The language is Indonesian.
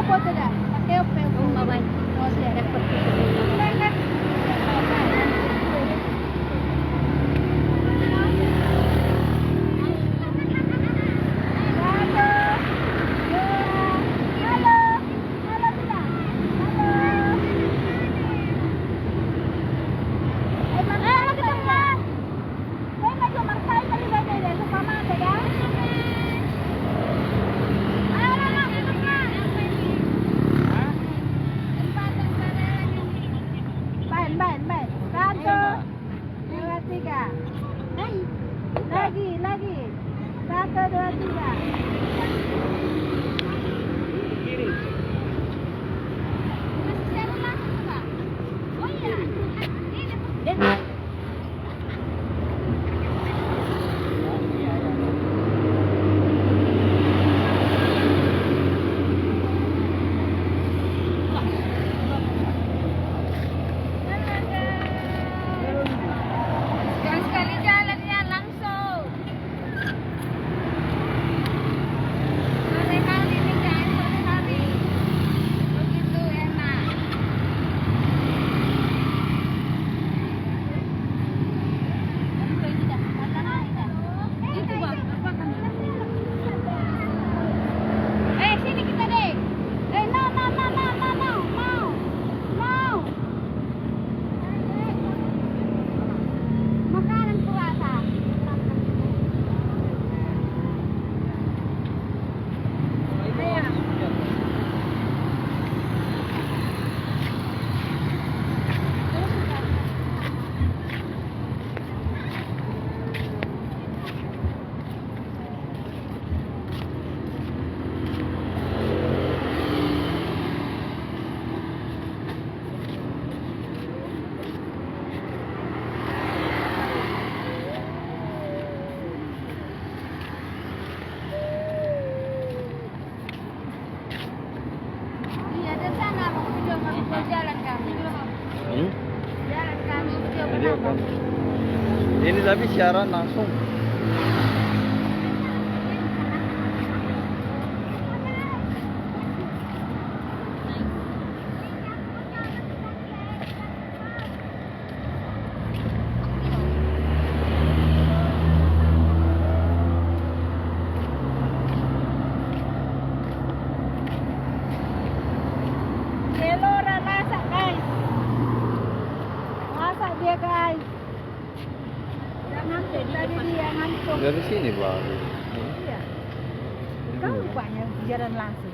Opo tidak? Pakai opo. Oh, bawal. Oh, siya. Dapat ko. Lagi. 1, 2, 3. Kiri. Oh iya. Sekali-sekali jalannya langsung. Sore hari nih guys, sore hari. Begitu enak. Itu bang, apa kan? Sini kita deh. No. Makanan puasa. Iya, di sana mau video mau jalan kami. Jalan kami video Video kenapa? kan. Ini tapi siaran langsung. Gelora masak guys. Masak dia guys. Jangan tadi dia ngantuk. Dari sini baru. Iya. Tahu rupanya jalan langsung.